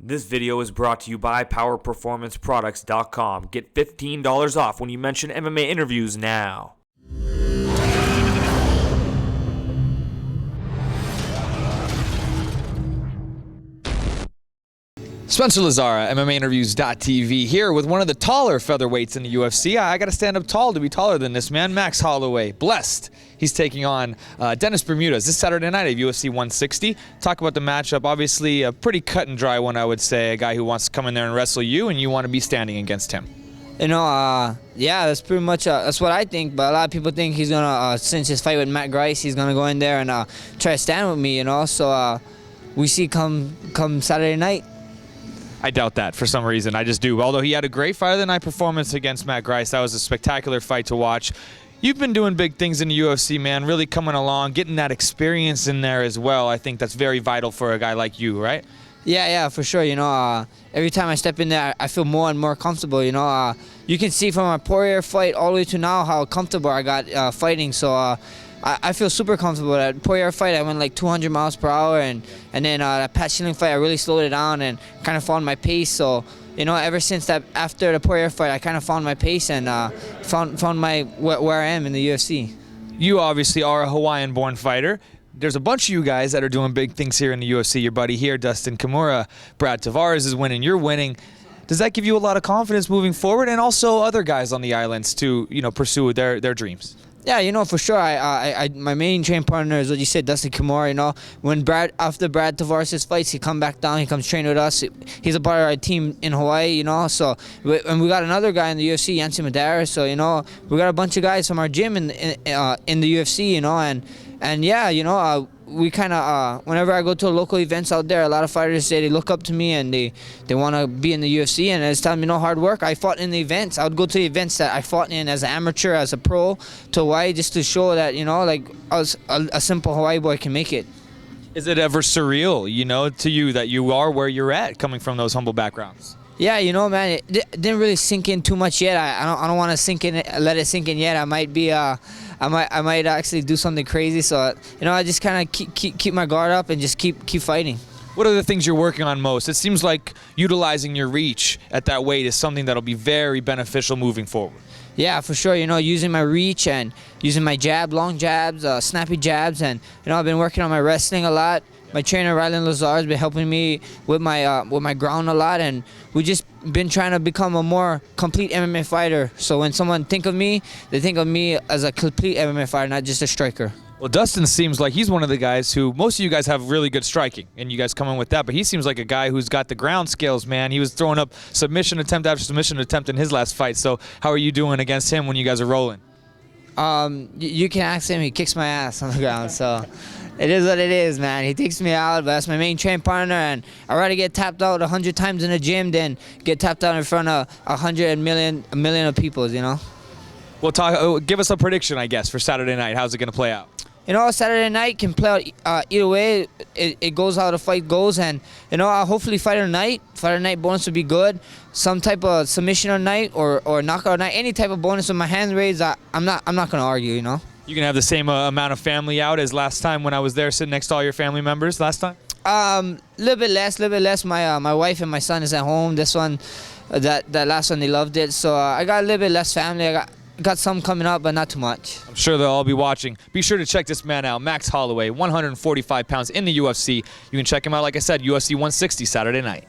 This video is brought to you by PowerPerformanceProducts.com. Get $15 off when you mention MMA interviews now. Spencer Lazara, MMAinterviews.tv, here with one of the taller featherweights in the UFC. I got to stand up tall to be taller than this man, Max Holloway. Blessed. He's taking on Dennis Bermudez this Saturday night at UFC 160. Talk about the matchup. Obviously, a pretty cut and dry one, I would say. A guy who wants to come in there and wrestle you, and you want to be standing against him. Yeah, that's pretty much that's what I think. But a lot of people think he's gonna, since his fight with Matt Grice, he's gonna go in there and try to stand with me. So we see come Saturday night. I doubt that for some reason. I just do. Although he had a great fight of the night performance against Matt Grice. That was a spectacular fight to watch. You've been doing big things in the UFC, man, really coming along, getting that experience in there as well. I think that's very vital for a guy like you, right? Yeah, for sure. Every time I step in there, I feel more and more comfortable. You can see from my Poirier fight all the way to now how comfortable I got fighting. So I feel super comfortable. That Poirier fight, I went like 200 miles per hour, and then that Pat Schilling fight, I really slowed it down and kind of found my pace. So, ever since that, after the Poirier fight, I kind of found my pace and found my where I am in the UFC. You obviously are a Hawaiian-born fighter. There's a bunch of you guys that are doing big things here in the UFC. Your buddy here, Dustin Kimura, Brad Tavares is winning. You're winning. Does that give you a lot of confidence moving forward, and also other guys on the islands to pursue their dreams? Yeah, for sure. My main training partner is what you said, Dustin Kimura. When after Brad Tavares fights, he comes back down. He comes train with us. He's a part of our team in Hawaii. So and we got another guy in the UFC, Yancy Madara. So we got a bunch of guys from our gym in the UFC. And yeah, we kind of whenever I go to local events out there, a lot of fighters say they look up to me and they want to be in the UFC, and it's telling me hard work. I fought in the events. I would go to the events that I fought in as an amateur, as a pro, to Hawaii, just to show that like a simple Hawaii boy can make it. Is it ever surreal, to you that you are where you're at, coming from those humble backgrounds? Yeah, man, it didn't really sink in too much yet. I don't want to let it sink in yet. I might be I might actually do something crazy. So I just kind of keep my guard up and just keep fighting. What are the things you're working on most? It seems like utilizing your reach at that weight is something that'll be very beneficial moving forward. Yeah, for sure. Using my reach and using my jab, long jabs, snappy jabs, and I've been working on my wrestling a lot. My trainer Rylan Lazar has been helping me with my ground a lot, and we just been trying to become a more complete MMA fighter. So when someone think of me, they think of me as a complete MMA fighter, not just a striker. Well, Dustin seems like he's one of the guys who, most of you guys have really good striking, and you guys come in with that, but he seems like a guy who's got the ground skills, man. He was throwing up submission attempt after submission attempt in his last fight. So how are you doing against him when you guys are rolling? You can ask him. He kicks my ass on the ground, so it is what it is, man. He takes me out, but that's my main training partner, and I'd rather get tapped out 100 times in the gym than get tapped out in front of a million of people, Well, give us a prediction, I guess, for Saturday night. How's it going to play out? Saturday night can play out either way. It goes how the fight goes, and hopefully Fighter night bonus would be good. Some type of submission or night or knockout night, any type of bonus with my hands raised. I'm not gonna argue. You can have the same amount of family out as last time when I was there sitting next to all your family members last time? Little bit less. My wife and my son is at home. This one, that last one, they loved it. So I got a little bit less family. I got some coming up, but not too much. I'm sure they'll all be watching. Be sure to check this man out, Max Holloway, 145 pounds in the UFC. You can check him out, like I said, UFC 160 Saturday night.